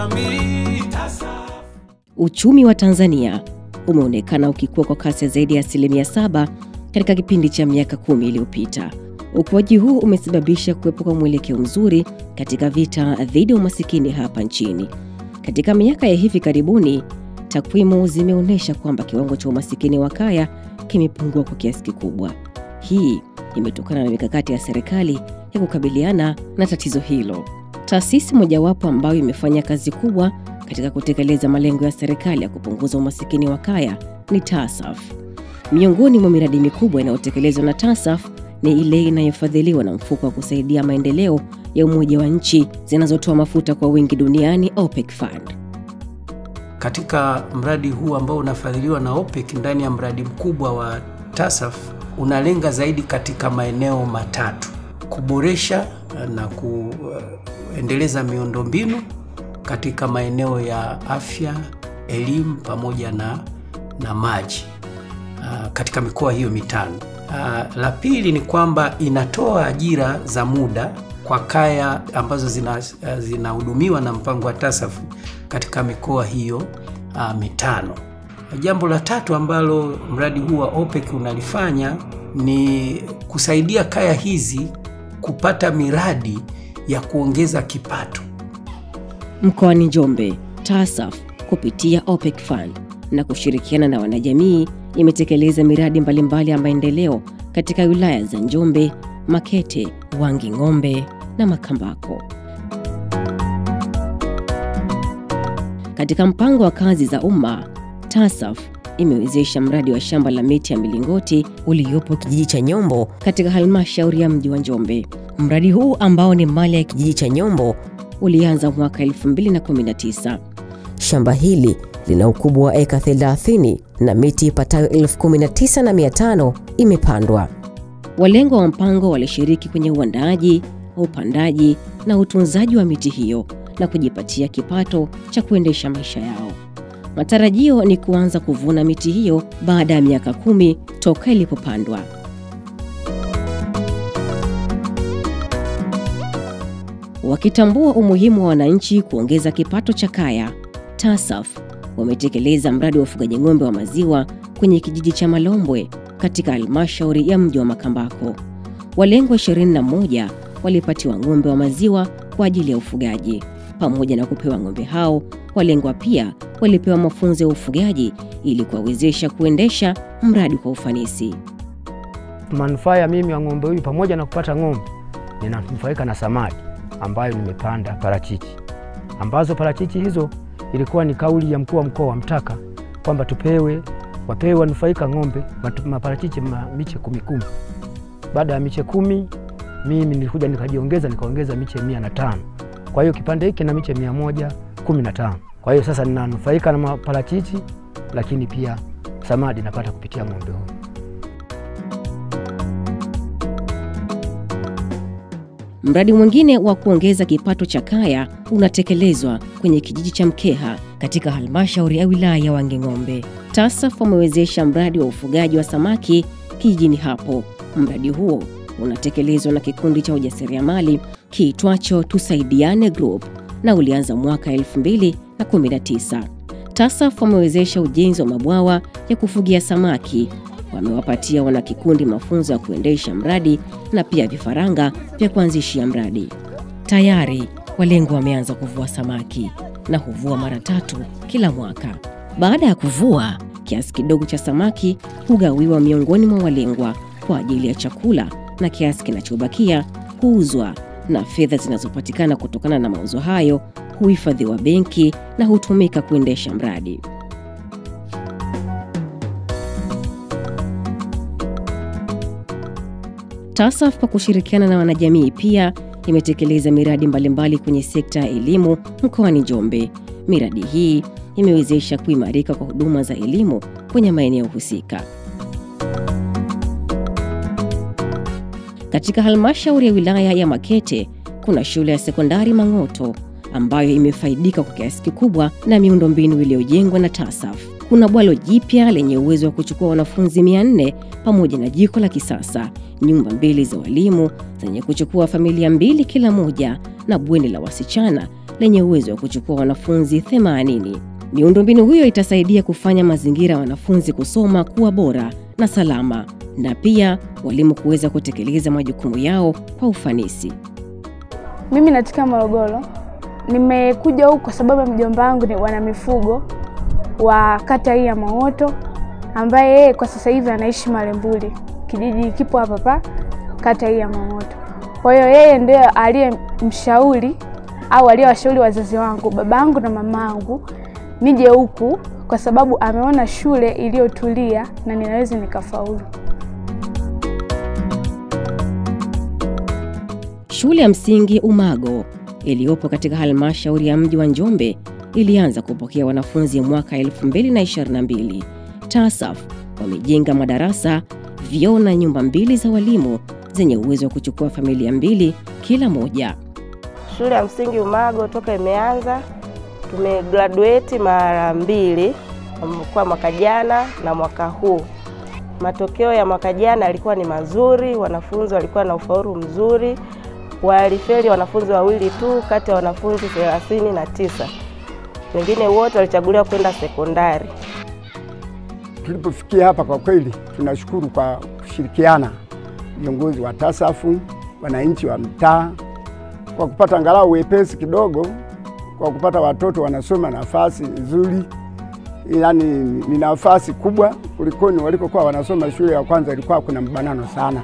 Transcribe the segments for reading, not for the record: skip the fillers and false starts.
jamii. Uchumi wa Tanzania umeonekana ukikua kwa kasi zaidi ya 7% katika kipindi cha miaka 10 iliyopita. Ukuaji huu umesababisha kuwepo kwa mwelekeo mzuri katika vita dhidi ya umasikini hapa nchini. Katika miaka ya hivi karibuni, takwimu zimeonyesha kwamba kiwango cha umasikini wa kaya kimepungua kwa kiasi kikubwa. Hii imetokana na mikakati ya serikali ya kukabiliana na tatizo hilo. Taasisi mojawapo ambayo imefanya kazi kubwa katika kutekeleza malengo ya serikali ya kupunguza umasikini wa kaya ni TASAF. Miongoni mwa miradi mikubwa inayotekelezwa na TASAF ni ile inayofadhiliwa na mfuko wa kusaidia maendeleo ya Umoja wa Nchi zinazotoa mafuta kwa wingi duniani, OPEC Fund. Katika mradi huu ambao unafadhiliwa na OPEC, ndani ya mradi mkubwa wa TASAF unalenga zaidi katika maeneo matatu: kuboresha na kuendeleza miundombinu katika maeneo ya afya, elimu pamoja na maji katika mikoa hiyo mitano. La pili ni kwamba inatoa ajira za muda kwa kaya ambazo zinahudumiwa na mpango wa TASAF katika mikoa hiyo mitano. Jambo la tatu ambalo mradi huu wa OPEC unalifanya ni kusaidia kaya hizi kupata miradi ya kuongeza kipato. Mkoani Njombe, TASAF kupitia OPEC Fund na kushirikiana na wanajamii imetekeleza miradi mbalimbali ya maendeleo katika wilaya za Njombe, Makete, Wanging'ombe na Makambako. Katika mpango wa kazi za umma, TASAF imewezesha mradi wa shamba la miti ya milingoti uliopo kijiji cha Nyombo katika halmashauri ya mji wa Njombe. Mradi huu ambao ni mali ya kijiji cha Nyombo ulianza mwaka 2019. Shamba hili lina ukubwa wa eka 30 na miti ipatayo 19,500 imepandwa. Walengwa wa mpango walishiriki kwenye uandaaji, upandaji na utunzaji wa miti hiyo na kujipatia kipato cha kuendesha maisha yao. Matarajio ni kuanza kuvuna miti hiyo baada ya miaka 10 toka ilipopandwa. Wakitambua umuhimu wa wananchi kuongeza kipato cha kaya, TASAF wametekeleza mradi wa ufugaji ng'ombe wa maziwa kwenye kijiji cha Malombwe katika halmashauri ya mji wa Makambako. Walengwa 21 walipatiwa ng'ombe wa maziwa kwa ajili ya ufugaji. Pamoja na kupewa ng'ombe hao, walengwa pia walipewa mafunzo ya ufugaji ili kuwawezesha kuendesha mradi kwa ufanisi. Manufaa ya mimi wa ng'ombe huyu, pamoja na kupata ng'ombe, ninanufaika na samaki ambayo nimepanda parachichi, ambazo parachichi hizo ilikuwa ni kauli ya mkuu wa mkoa wa Mtaka kwamba wapewe wanufaika ng'ombe maparachichi miche 10. Baada ya miche 10 mimi nilikuja nikaongeza miche 105. Kwa hiyo kipande hiki na miche 115. Kwa hiyo sasa ninanufaika na maparachichi, lakini pia samadi napata kupitia ng'ombe huyu. Mradi mwingine wa kuongeza kipato cha kaya unatekelezwa kwenye kijiji cha Mkeha katika halmashauri ya wilaya ya Wanging'ombe. TASAF wamewezesha mradi wa ufugaji wa samaki kijijini hapo. Mradi huo unatekelezwa na kikundi cha ujasiriamali kiitwacho Tusaidiane Group na ulianza mwaka 2019. TASAF wamewezesha ujenzi wa mabwawa ya kufugia samaki. Wamewapatia wanakikundi mafunzo ya kuendesha mradi na pia vifaranga vya kuanzishia mradi. Tayari walengwa wameanza kuvua samaki na huvua mara 3 kila mwaka. Baada ya kuvua, kiasi kidogo cha samaki hugawiwa miongoni mwa walengwa kwa ajili ya chakula na kiasi kinachobakia huuzwa, na fedha zinazopatikana kutokana na mauzo hayo huhifadhiwa benki na hutumika kuendesha mradi. TASAF kwa kushirikiana na wanajamii pia imetekeleza miradi mbalimbali kwenye sekta ya elimu mkoani Njombe. Miradi hii imewezesha kuimarika kwa huduma za elimu kwenye maeneo husika. Katika halmashauri ya wilaya ya Makete kuna shule ya sekondari Mang'oto ambayo imefaidika kwa kiasi kikubwa na miundombinu iliyojengwa na TASAF. Kuna bwalo jipya lenye uwezo wa kuchukua wanafunzi 400 pamoja na jiko la kisasa, nyumba 2 za walimu zenye kuchukua familia 2 kila moja, na bweni la wasichana lenye uwezo wa kuchukua wanafunzi 80. Miundombinu hiyo itasaidia kufanya mazingira ya wanafunzi kusoma kuwa bora na salama, na pia walimu kuweza kutekeleza majukumu yao kwa ufanisi. Mimi natoka Morogoro. Nimekuja huku kwa sababu mjomba wangu ni wana mifugo wa kata hii ya Mang'oto, ambaye yeye kwa sasa hivi anaishi Malembuli. Kijiji kipo hapa kata hii ya Mang'oto. Kwa hiyo yeye ndiye aliyemshauri au aliyewashauri wazazi wangu, babangu na mamangu, nije huku kwa sababu ameona shule iliyotulia na ninaweza nikafaulu. Shule ya msingi Umago iliyopo katika halmashauri ya mji wa Njombe ilianza kupokea wanafunzi mwaka 2022. TASAF wamejenga madarasa, vyoo na nyumba 2 za walimu zenye uwezo wa kuchukua familia 2 kila moja. Shule ya msingi Umago toka imeanza tumegraduate mara 2 kwa mwaka jana na mwaka huu. Matokeo ya mwaka jana yalikuwa ni mazuri, wanafunzi walikuwa na ufaulu mzuri. Walifeli wanafunzi 2 tu kati ya wanafunzi 39. Wengine wote walichaguliwa kwenda sekondari. Tulipofikia hapa kwa kweli tunashukuru kwa kushirikiana viongozi wa TASAF, wananchi wa mtaa, kwa kupata angalau wepesi kidogo, kwa kupata watoto wanasoma nafasi nzuri. Yaani ni nafasi kubwa kuliko walikokuwa wanasoma shule ya kwanza, ilikuwa kuna mbanano sana.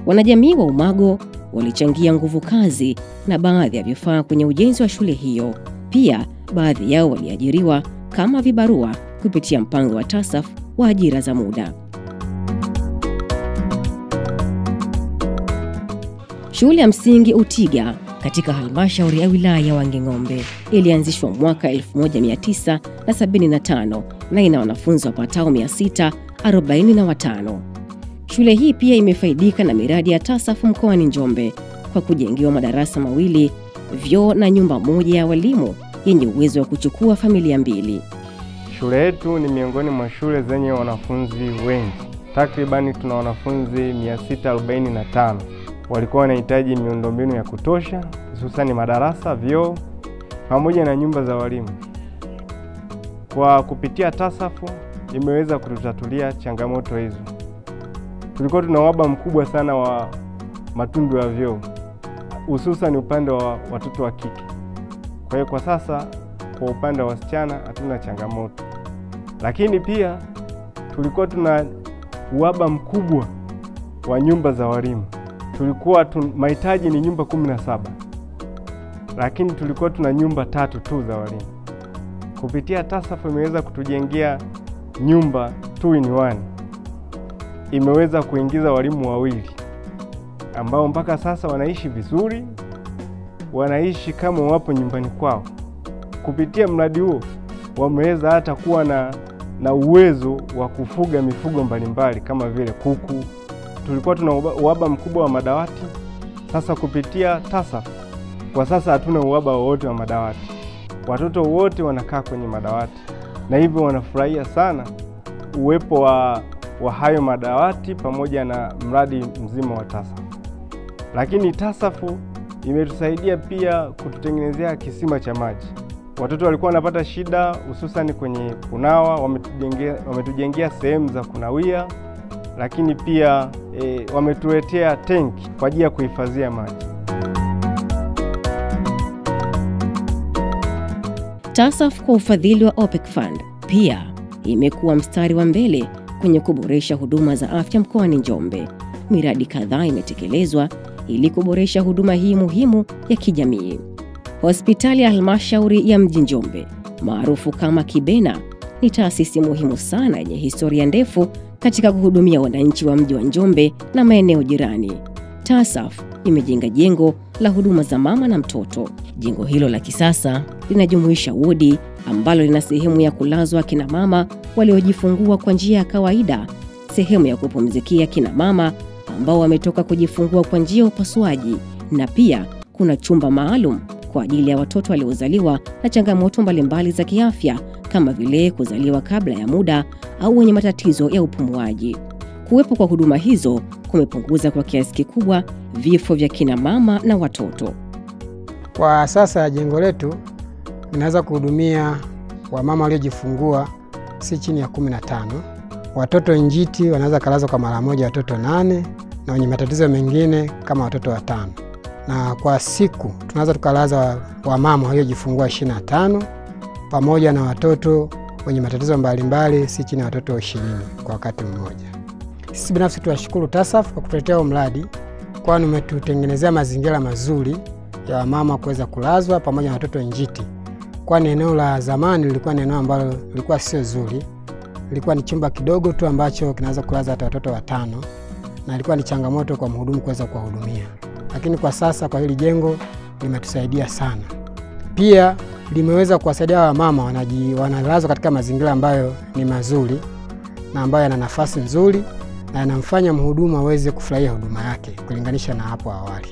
Wanajamii wa Umago walichangia nguvu kazi na baadhi ya vifaa kwenye ujenzi wa shule hiyo. Pia baadhi yao waliajiriwa kama vibarua kupitia mpango wa TASAF wa ajira za muda. Shule ya msingi Utiga katika halmashauri ya wilaya ya Wanging'ombe ilianzishwa mwaka 1975 na ina wanafunzi wapatao 645. Shule hii pia imefaidika na miradi ya TASAF mkoani Njombe kwa kujengewa madarasa 2, vyoo na nyumba 1 ya walimu yenye uwezo wa kuchukua familia 2. Shule yetu ni miongoni mwa shule zenye wanafunzi wengi. Takribani tuna wanafunzi 645. Walikuwa wanahitaji miundombinu ya kutosha, hususan madarasa, vyoo pamoja na nyumba za walimu. Kwa kupitia TASAF imeweza kututatulia changamoto hizo. Tulikuwa tuna uhaba mkubwa sana wa matundu ya vyoo, hususan upande wa watoto wa kike. Kwa hiyo kwa sasa kwa upande wa wasichana hatuna changamoto. Lakini pia tulikuwa tuna uhaba mkubwa wa nyumba za walimu. Tulikuwa mahitaji ni nyumba 17. Lakini tulikuwa tuna nyumba 3 tu za walimu. Kupitia TASAF imeweza kutujengea nyumba 2 in 1. Imeweza kuingiza walimu 2 ambao mpaka sasa wanaishi vizuri, wanaishi kama wapo nyumbani kwao. Kupitia mradi huo wameweza hata kuwa na uwezo wa kufuga mifugo mbalimbali kama vile kuku. Tulikuwa tuna uhaba mkubwa wa madawati. Sasa kupitia TASAF kwa sasa hatuna uhaba wowote wa madawati. Watoto wote wanakaa kwenye madawati na hivyo wanafurahia sana uwepo wa hayo madawati pamoja na mradi mzima wa TASAF. Lakini TASAF imetusaidia pia kututengenezea kisima cha maji. Watoto walikuwa wanapata shida hususan kwenye kunawa, wametujengea sehemu za kunawia, lakini pia wametuletea tenki kwa ajili ya kuhifadhia maji. TASAF kwa ufadhili wa OPEC Fund pia imekuwa mstari wa mbele kwenye kuboresha huduma za afya mkoani Njombe. Miradi kadhaa imetekelezwa ili kuboresha huduma hii muhimu ya kijamii. Hospitali ya halmashauri ya mji Njombe, maarufu kama Kibena, ni taasisi muhimu sana yenye historia ndefu katika kuhudumia wananchi wa mji wa Njombe na maeneo jirani. TASAF imejenga jengo la huduma za mama na mtoto. Jengo hilo la kisasa linajumuisha wodi ambalo lina sehemu ya kulazwa kina mama waliojifungua kwa njia ya kawaida, sehemu ya kupumzikia kina mama ambao wametoka kujifungua kwa njia ya upasuaji, na pia kuna chumba maalum kwa ajili ya watoto waliozaliwa na changamoto mbalimbali za kiafya kama vile kuzaliwa kabla ya muda au wenye matatizo ya upumuaji. Kuwepo kwa huduma hizo kumepunguza kwa kiasi kikubwa vifo vya kina mama na watoto. Kwa sasa jengo letu linaweza kuhudumia wamama waliojifungua si chini ya 15. Watoto njiti wanaweza kalazwa kwa mara moja watoto 8 na wenye matatizo mengine kama watoto 5. Na kwa siku tunaweza tukalaza wamama waliojifungua 25 pamoja na watoto wenye matatizo mbalimbali si chini ya watoto 20 kwa wakati mmoja. Sisi binafsi tuwashukuru TASAF kwa kutuletea mradi, kwani umetutengenezea mazingira mazuri ya wamama kuweza kulazwa pamoja na watoto njiti. Kwani eneo la zamani lilikuwa ni eneo ambalo lilikuwa sio zuri. Lilikuwa ni chumba kidogo tu ambacho kinaweza kulaza hata watoto 5 na ilikuwa ni changamoto kwa mhudumu kuweza kuwahudumia. Lakini kwa sasa kwa hili jengo limetusaidia sana. Pia limeweza kuwasaidia wamama wanalazwa katika mazingira ambayo ni mazuri na ambayo yana nafasi nzuri na yanamfanya mhudumu aweze kufurahia huduma yake kulinganisha na hapo awali.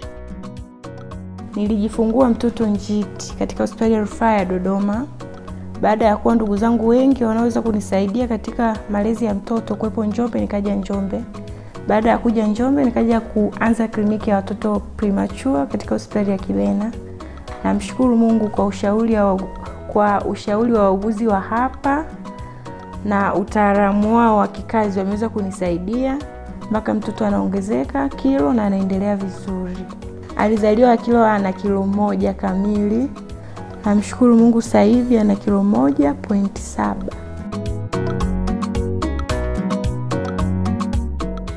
Nilijifungua mtoto njiti katika hospitali ya rufaa ya Dodoma. Baada ya kuwa ndugu zangu wengi wanaweza kunisaidia katika malezi ya mtoto kuwepo Njombe, nikaja Njombe. Baada ya kuja Njombe nikaja kuanza kliniki ya watoto premature katika hospitali ya Kibena. Namshukuru Mungu kwa ushauri wa wauguzi wa hapa na utaalamu wao wa kikazi wameweza kunisaidia mpaka mtoto anaongezeka kilo na anaendelea vizuri. Alizaliwa akiwa ana kilo 1 kamili. Namshukuru Mungu sasa hivi ana kilo 1.7.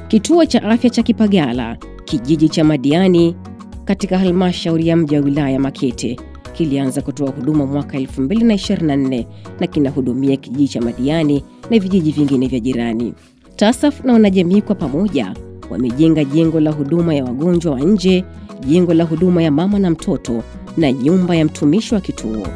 Kituo cha afya cha Kipagala, kijiji cha Madiani katika halmashauri ya mji wa wilaya Makete kilianza kutoa huduma mwaka 2024 na kinahudumia kijiji cha Madiani na vijiji vingine vya jirani. TASAF na wanajamii kwa pamoja wamejenga jengo la huduma ya wagonjwa wa nje, jengo la huduma ya mama na mtoto na nyumba ya mtumishi wa kituo.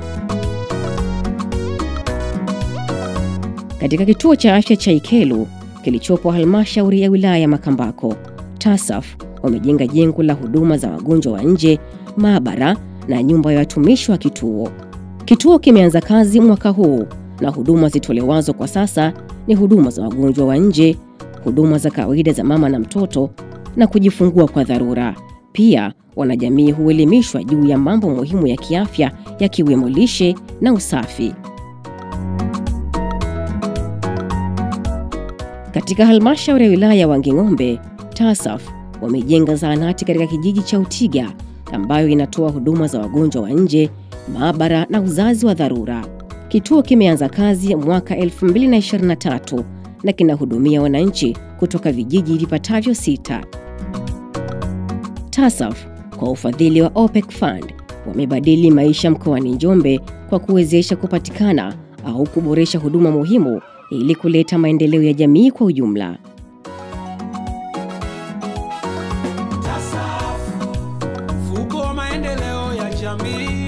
Katika kituo cha afya cha Ikelu kilichopo halmashauri ya wilaya ya Makambako, TASAF wamejenga jengo la huduma za wagonjwa wa nje, maabara na nyumba ya watumishi wa kituo. Kituo kimeanza kazi mwaka huu na huduma zitolewazo kwa sasa ni huduma za wagonjwa wa nje, huduma za kawaida za mama na mtoto na kujifungua kwa dharura. Pia wanajamii huelimishwa juu ya mambo muhimu ya kiafya yakiwemo lishe na usafi. Katika halmashauri ya wilaya ya Wanging'ombe, TASAF wamejenga zahanati katika kijiji cha Utiga ambayo inatoa huduma za wagonjwa wa nje, maabara na uzazi wa dharura. Kituo kimeanza kazi mwaka 2023 na kinahudumia wananchi kutoka vijiji vipatavyo 6. TASAF kwa ufadhili wa OPEC Fund wamebadili maisha mkoani Njombe kwa kuwezesha kupatikana au kuboresha huduma muhimu ili kuleta maendeleo ya jamii kwa ujumla. TASAF, mfuko wa maendeleo ya jamii.